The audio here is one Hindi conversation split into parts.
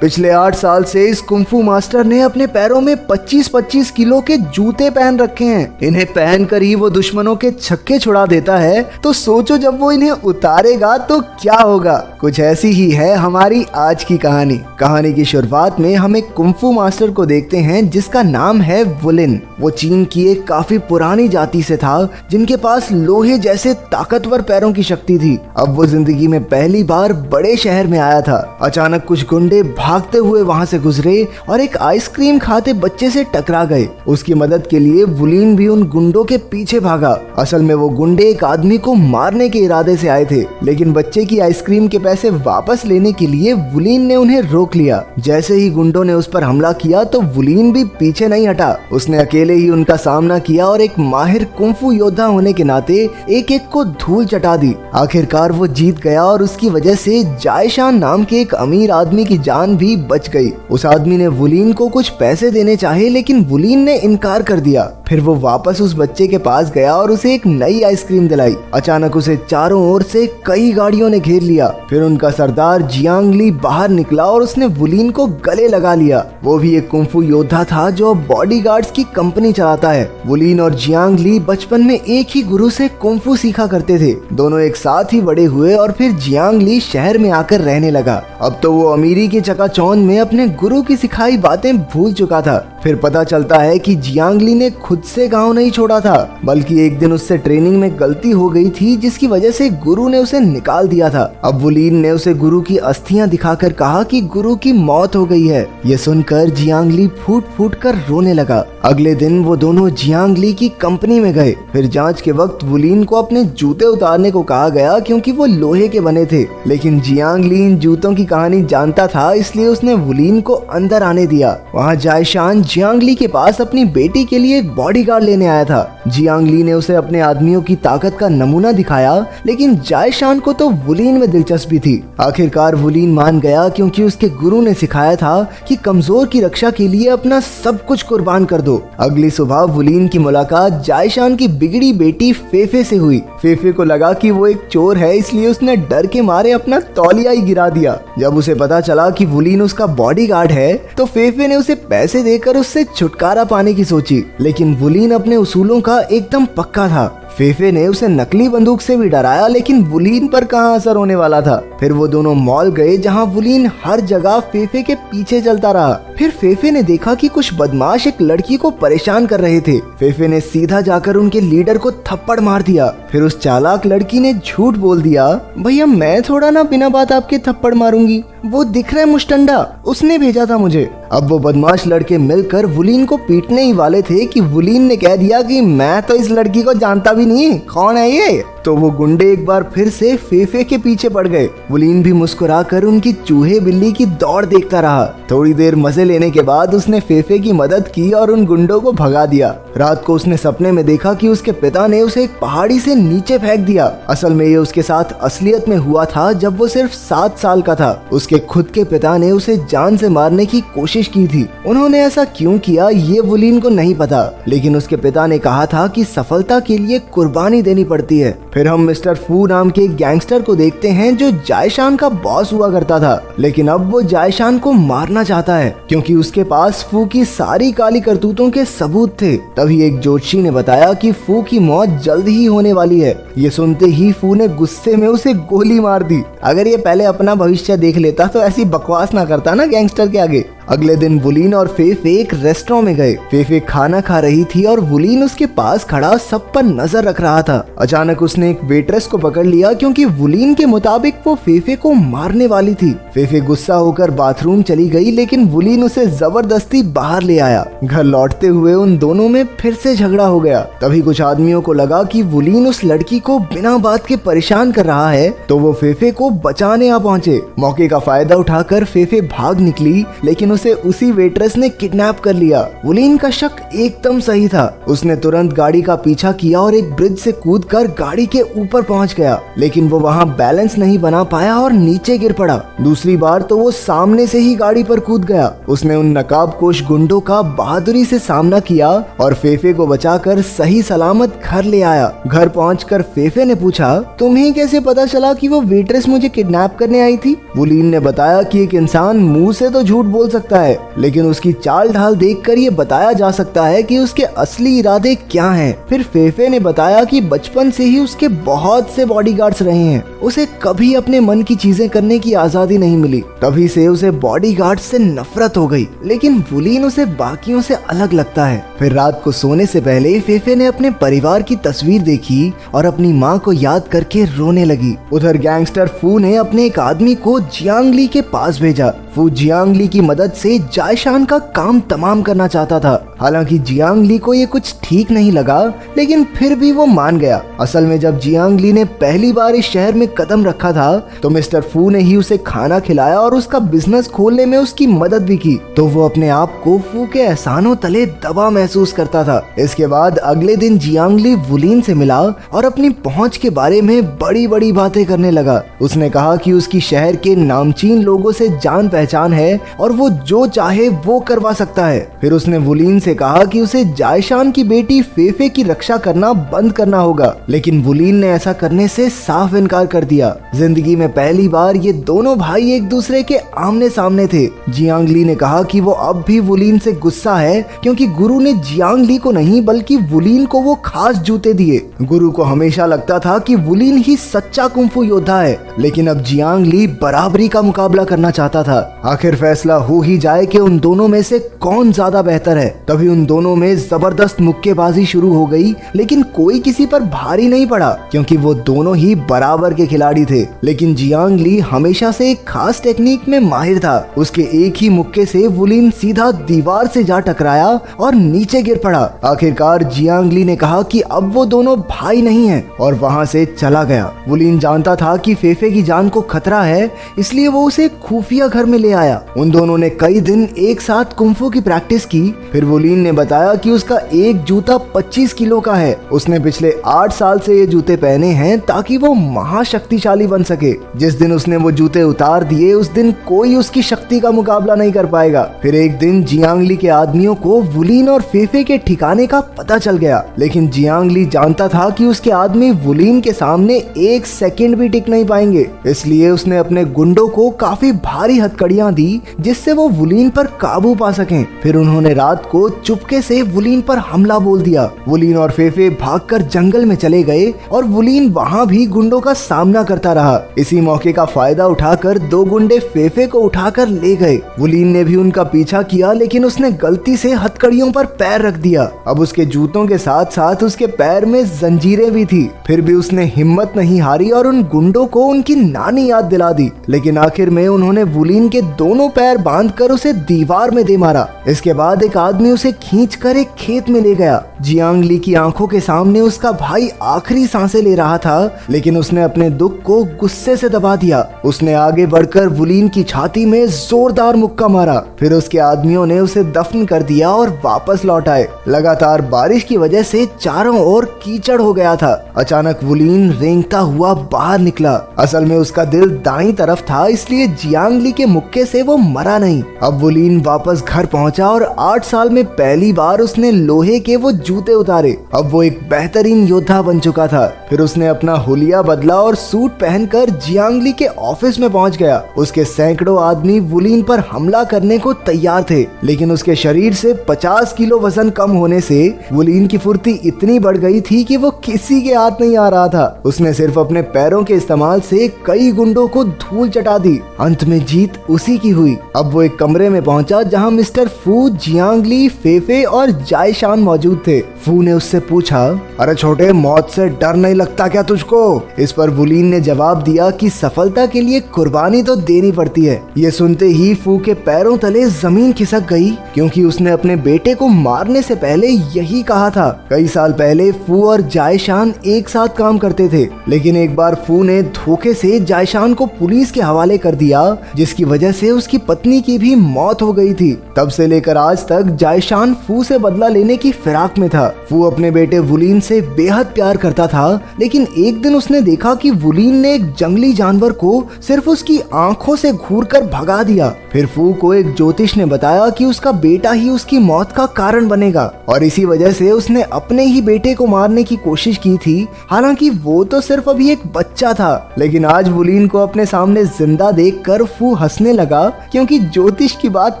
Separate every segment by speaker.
Speaker 1: पिछले 8 साल से इस कुंफू मास्टर ने अपने पैरों में 25-25 किलो के जूते पहन रखे हैं। इन्हें पहनकर ही वो दुश्मनों के छक्के छुड़ा देता है, तो सोचो जब वो इन्हें उतारेगा तो क्या होगा। कुछ ऐसी ही है हमारी आज की कहानी। कहानी की शुरुआत में हम एक कुंफू मास्टर को देखते हैं जिसका नाम है वुलिन। वो चीन की एक काफी पुरानी जाति से था जिनके पास लोहे जैसे ताकतवर पैरों की शक्ति थी। अब वो जिंदगी में पहली बार बड़े शहर में आया था। अचानक कुछ गुंडे भागते हुए वहां से गुजरे और एक आइसक्रीम खाते बच्चे से टकरा गए। उसकी मदद के लिए वुलिन भी उन गुंडों के पीछे भागा। असल में वो गुंडे एक आदमी को मारने के इरादे से आए थे, लेकिन बच्चे की आइसक्रीम के पैसे वापस लेने के लिए वुलिन ने उन्हें रोक लिया। जैसे ही गुंडों ने उस पर हमला किया तो वुलिन भी पीछे नहीं हटा। उसने अकेले ही उनका सामना किया और एक माहिर कुंफू योद्धा होने के नाते एक एक को धूल चटा दी। आखिरकार वो जीत गया और उसकी वजह से जायशान नाम के एक अमीर आदमी की जान भी बच गई। उस आदमी ने वुलिन को कुछ पैसे देने चाहे, लेकिन वुलिन ने इनकार कर दिया। फिर वो वापस उस बच्चे के पास गया और उसे एक नई आइसक्रीम दिलाई। अचानक उसे चारों ओर से कई गाड़ियों ने घेर लिया। फिर उनका सरदार जियांग ली बाहर निकला और उसने वुलिन को गले लगा लिया। वो भी एक कुंफू योद्धा था जो बॉडीगार्ड्स की कंपनी चलाता है। वुलिन और जियांग ली बचपन में एक ही गुरु से कुंफू सीखा करते थे। दोनों एक साथ ही बड़े हुए और फिर जियांग ली शहर में आकर रहने लगा। अब तो वो अमीरी के चकाचौंध में अपने गुरु की सिखाई बातें भूल चुका था। फिर पता चलता है कि जियांग ली ने खुद से गांव नहीं छोड़ा था, बल्कि एक दिन उससे ट्रेनिंग में गलती हो गई थी जिसकी वजह से गुरु ने उसे निकाल दिया था। अब वुलिन ने उसे गुरु की अस्थियां दिखाकर कहा कि गुरु की मौत हो गई है। ये सुनकर जियांग ली फूट फूट कर रोने लगा। अगले दिन वो दोनों जियांग ली की कंपनी में गए। फिर जांच के वक्त वुलिन को अपने जूते उतारने को कहा गया क्योंकि वो लोहे के बने थे, लेकिन जियांग ली इन जूतों की कहानी जानता था, इसलिए उसने वुलिन को अंदर आने दिया। वहाँ जायशान जियांग ली के पास अपनी बेटी के लिए एक बॉडीगार्ड लेने आया था। जियांग ली ने उसे अपने आदमियों की ताकत का नमूना दिखाया, लेकिन जायशान को तो वुलिन में दिलचस्पी थी। आखिरकार वुलिन मान गया क्योंकि उसके गुरु ने सिखाया था कि कमजोर की रक्षा के लिए अपना सब कुछ कुर्बान कर दो। अगली सुबह वुलिन की मुलाकात जायशान की बिगड़ी बेटी फेफे से हुई। फेफे को लगा कि वो एक चोर है, इसलिए उसने डर के मारे अपना तौलिया ही गिरा दिया। जब उसे पता चला कि वुलिन उसका बॉडीगार्ड है तो फेफे ने उसे पैसे देकर उससे छुटकारा पाने की सोची, लेकिन वुलिन अपने उसूलों का एकदम पक्का था। फेफे ने उसे नकली बंदूक से भी डराया, लेकिन वुलिन पर कहां असर होने वाला था। फिर वो दोनों मॉल गए जहां वुलिन हर जगह फेफे के पीछे चलता रहा। फिर फेफे ने देखा कि कुछ बदमाश एक लड़की को परेशान कर रहे थे। फेफे ने सीधा जाकर उनके लीडर को थप्पड़ मार दिया। फिर उस चालाक लड़की ने झूठ बोल दिया, भैया मैं थोड़ा ना बिना बात आपके थप्पड़ मारूंगी, वो दिख रहा है मुस्टंडा, उसने भेजा था मुझे। अब वो बदमाश लड़के मिलकर वुलिन को पीटने ही वाले थे कि वुलिन ने कह दिया कि मैं तो इस लड़की को जानता भी नहीं, कौन है ये। तो वो गुंडे एक बार फिर से फेफे के पीछे पड़ गए। वुलिन भी मुस्कुराकर उनकी चूहे बिल्ली की दौड़ देखता रहा। थोड़ी देर मजे लेने के बाद उसने फेफे की मदद की और उन गुंडों को भगा दिया। रात को उसने सपने में देखा कि उसके पिता ने उसे एक पहाड़ी से नीचे फेंक दिया। असल में ये उसके साथ असलियत में हुआ था जब वो सिर्फ 7 साल का था। उसके खुद के पिता ने उसे जान से मारने की कोशिश की थी। उन्होंने ऐसा क्यों किया ये वुलिन को नहीं पता, लेकिन उसके पिता ने कहा था कि सफलता के लिए कुर्बानी देनी पड़ती है। फिर हम मिस्टर फू नाम के एक गैंगस्टर को देखते हैं जो जायशान का बॉस हुआ करता था, लेकिन अब वो जायशान को मारना चाहता है क्योंकि उसके पास फू की सारी काली करतूतों के सबूत थे। तभी एक ज्योतिषी ने बताया कि फू की मौत जल्द ही होने वाली है। ये सुनते ही फू ने गुस्से में उसे गोली मार दी। अगर ये पहले अपना भविष्य देख लेता तो ऐसी बकवास ना करता ना गैंगस्टर के आगे। अगले दिन वुलिन और फेफे एक रेस्टोरेंट में गए। फेफे खाना खा रही थी और वुलिन उसके पास खड़ा सब पर नजर रख रहा था। अचानक उसने एक वेट्रेस को पकड़ लिया क्योंकि वुलिन के मुताबिक वो फेफे को मारने वाली थी। फेफे गुस्सा होकर बाथरूम चली गई, लेकिन वुलिन उसे जबरदस्ती बाहर ले आया। घर लौटते हुए उन दोनों में फिर से झगड़ा हो गया। तभी कुछ आदमियों को लगा कि वुलिन उस लड़की को बिना बात के परेशान कर रहा है, तो वो फेफे को बचाने आ पहुंचे। मौके का फायदा उठाकर फेफे भाग निकली, लेकिन उसे उसी वेट्रेस ने किडनैप कर लिया। वुलीन का शक एकदम सही था। उसने तुरंत गाड़ी का पीछा किया और एक ब्रिज से कूदकर गाड़ी के ऊपर पहुंच गया, लेकिन वो वहां बैलेंस नहीं बना पाया और नीचे गिर पड़ा। दूसरी बार तो वो सामने से ही गाड़ी पर कूद गया। उसने उन नकाबपोश गुंडों का बहादुरी से सामना किया और फेफे को बचाकर सही सलामत घर ले आया। घर पहुंचकर फेफे ने पूछा, तुम्हें कैसे पता चला कि वो वेट्रेस मुझे किडनैप करने आई थी? वुलीन ने बताया कि एक इंसान मुंह से तो झूठ बोल सकता है, लेकिन उसकी चाल ढाल देखकर ये बताया जा सकता है कि उसके असली इरादे क्या हैं। फिर फेफे ने बताया कि बचपन से ही उसके बहुत से बॉडीगार्ड्स रहे हैं। उसे कभी अपने मन की चीजें करने की आजादी नहीं मिली, तभी से उसे बॉडीगार्ड से नफरत हो गई। लेकिन वुलीन उसे बाकियों से अलग लगता है। फिर रात को सोने से पहले फेफे ने अपने परिवार की तस्वीर देखी और अपनी माँ को याद करके रोने लगी। उधर गैंगस्टर फू ने अपने एक आदमी को जियांगली के पास भेजा। फू जियांगली की मदद से जायशान का काम तमाम करना चाहता था। हालांकि जियांगली को ये कुछ ठीक नहीं लगा, लेकिन फिर भी वो मान गया। असल में जब जियांगली ने पहली बार इस शहर में कदम रखा था तो मिस्टर फू ने ही उसे खाना खिलाया और उसका बिजनेस खोलने में उसकी मदद भी की। तो वो अपने आप को फू के एहसानों तले दबा महसूस करता था। इसके बाद अगले दिन जियांगली वुलीन से मिला और अपनी पहुंच के बारे में बड़ी बड़ी बातें करने लगा। उसने कहा कि उसकी शहर के नामचीन लोगों से जान पहचान है और वो जो चाहे वो करवा सकता है। फिर उसने वुलीन से कहा कि उसे जायशान की बेटी फेफे की रक्षा करना बंद करना होगा, लेकिन वुलीन ने ऐसा करने से साफ इनकार कर दिया। जिंदगी में पहली बार ये दोनों भाई एक दूसरे के आमने सामने थे। जियांगली ने कहा कि वो अब भी वुलीन से गुस्सा है क्योंकि गुरु ने जियांगली को नहीं बल्कि वुलीन को वो खास जूते दिए। गुरु को हमेशा लगता था कि वुलीन ही सच्चा कुंफू योद्धा है, लेकिन अब जियांगली बराबरी का मुकाबला करना चाहता था। आखिर फैसला हो ही जाए कि उन दोनों में से कौन ज्यादा बेहतर है। तभी उन दोनों में जबरदस्त मुक्केबाजी शुरू हो गई, लेकिन कोई किसी पर भारी नहीं पड़ा क्योंकि वो दोनों ही बराबर के खिलाड़ी थे। लेकिन जियांगली हमेशा से एक खास टेक्निक में माहिर था। उसके एक ही मुक्के से वुलीन सीधा दीवार से जा टकराया और नीचे गिर पड़ा। आखिरकार जियांगली ने कहा कि अब वो दोनों भाई नहीं हैं और वहां से चला गया। वुलीन जानता था कि फेफे की जान को खतरा है, इसलिए वो उसे खुफिया घर में ले आया। उन दोनों ने कई दिन एक साथ कुंफू की प्रैक्टिस की। फिर वुलीन ने बताया कि उसका एक जूता 25 किलो का है। उसने पिछले 8 साल से ये जूते पहने हैं ताकि वो महाशक्तिशाली बन सके। जिस दिन उसने वो जूते उतार दिए उस दिन कोई उसकी शक्ति का मुकाबला नहीं कर पाएगा। फिर एक दिन जियांगली के आदमियों को वुलीन और फेफे के ठिकाने का पता चल गया, लेकिन जियांगली जानता था कि उसके आदमी वुलीन के सामने एक सेकंड भी टिक नहीं पाएंगे। इसलिए उसने अपने गुंडों को काफी भारी हथकड़ियां दी जिससे वो वुलीन पर काबू पा सकें। फिर उन्होंने रात को चुपके से वुलीन पर हमला बोल दिया। वुलीन और फेफे भागकर जंगल में चले गए और वुलीन वहां भी गुंडों का सामना करता रहा। इसी मौके का फायदा उठाकर दो गुंडे फेफे को उठाकर ले गए। वुलीन ने भी उनका पीछा किया, लेकिन उसने गलती से हथकड़ियों पर पैर रख दिया। अब उसके जूतों के साथ साथ उसके पैर में जंजीरें भी थी। फिर भी उसने हिम्मत नहीं हारी और उन गुंडों को उनकी नानी याद दिला दी। लेकिन आखिर में उन्होंने वुलीन के दोनों पैर बांधकर उसे दीवार में दे मारा। इसके बाद एक आदमी उसे खींचकर एक खेत में ले गया। जियांगली की आंखों के सामने उसका भाई आखिरी सांसें ले रहा था, लेकिन उसने अपने दुख को गुस्से से दबा दिया। उसने आगे बढ़कर वुलीन की छाती में जोरदार मुक्का मारा। फिर उसके आदमियों ने उसे दफन कर दिया और वापस लौट आए। लगातार बारिश की वजह से चारों ओर कीचड़ हो गया था। अचानक वुलीन रेंगता हुआ बाहर निकला। असल में उसका दिल दाईं तरफ था, इसलिए जियांगली के मुक्के से वो मरा नहीं। अब वुलीन वापस घर पहुंचा और 8 साल में पहली बार उसने लोहे के वो जूते उतारे। अब वो एक बेहतरीन योद्धा बन चुका था। फिर उसने अपना हुलिया बदला और सूट पहनकर जियांगली के ऑफिस में पहुंच गया। उसके सैकड़ों आदमी वुलीन पर हमला करने को तैयार थे, लेकिन उसके शरीर से 50 किलो वजन कम होने से वुलीन की फुर्ती इतनी बढ़ गई थी कि वो किसी के हाथ नहीं आ रहा था। उसने सिर्फ अपने पैरों के इस्तेमाल से कई गुंडों को धूल चटा दी। अंत में जीत उसी की हुई। अब वो एक कमरे में पहुंचा जहां मिस्टर फू, जियांगली, फेफे और जायशान मौजूद थे। फू ने उससे पूछा, अरे छोटे, मौत से डर नहीं लगता क्या तुझको? इस पर वुलीन ने जवाब दिया कि सफलता के लिए कुर्बानी तो देनी पड़ती है। ये सुनते ही फू के पैरों तले जमीन खिसक गई, क्योंकि उसने अपने बेटे को मारने से पहले यही कहा था। कई साल पहले फू और जायशान एक साथ काम करते थे, लेकिन एक बार फू ने धोखे से जायशान को पुलिस के हवाले कर दिया, जिसकी वजह से उसकी पत्नी की भी मौत हो गई थी। तब से लेकर आज तक जायशान फू से बदला लेने की फिराक में था। फू अपने बेटे वुलीन से बेहद प्यार करता था, लेकिन एक दिन उसने देखा कि वुलीन ने एक जंगली जानवर को सिर्फ उसकी आंखों से घूरकर भगा दिया। फिर फू को एक ज्योतिष ने बताया कि उसका बेटा ही उसकी मौत का कारण बनेगा, और इसी वजह से उसने अपने ही बेटे को मारने की कोशिश की थी। हालांकि वो तो सिर्फ अभी एक बच्चा था, लेकिन आज वुलीन को अपने सामने जिंदा देखकर फू हंसने लगा, क्योंकि ज्योतिष की बात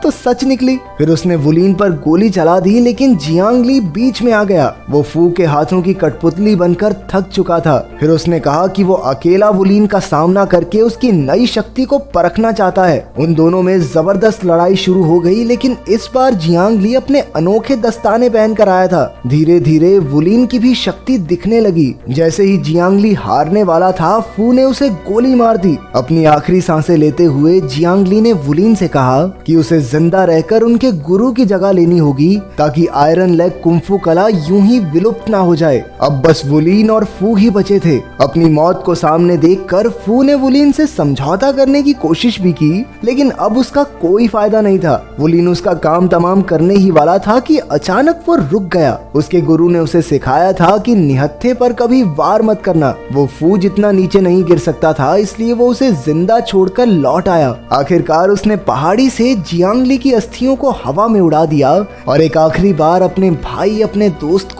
Speaker 1: तो सच निकली। फिर उसने वुलीन पर गोली चला दी, लेकिन जियांगली बीच में आ गया। वो फू के हाथों की कठपुतली बनकर थक चुका था। फिर उसने कहा कि वो अकेला वुलीन का सामना करके उसकी नई शक्ति को परखना चाहता है। उन दोनों में जबरदस्त लड़ाई शुरू हो गई, लेकिन इस बार जियांगली अपने अनोखे दस्ताने पहन कर आया था। धीरे धीरे वुलीन की भी शक्ति दिखने लगी। जैसे ही जियांगली हारने वाला था, फू ने उसे गोली मार दी। अपनी आखिरी सांसें लेते हुए जियांगली ने वुलीन से कहा कि उसे जिंदा रहकर उनके गुरु की जगह लेनी होगी, ताकि आयरन लेग कुंफू कला यूं ही विलुप्त ना हो जाए। अब बस वुलीन और फू ही बचे थे। अपनी मौत को सामने देखकर फू ने वुलीन से समझौता करने की कोशिश भी की, लेकिन अब उसका कोई फायदा नहीं था। वुलीन उसका काम तमाम करने ही वाला था कि अचानक वो रुक गया। उसके गुरु ने उसे सिखाया था कि निहत्थे पर कभी वार मत करना। वो फू जितना नीचे नहीं गिर सकता था, इसलिए वो उसे जिंदा छोड़कर लौट आया। आखिरकार उसने पहाड़ी से जियांगली की अस्थियों को हवा में उड़ा दिया और एक आखिरी बार अपने भाई, अपने दोस्त को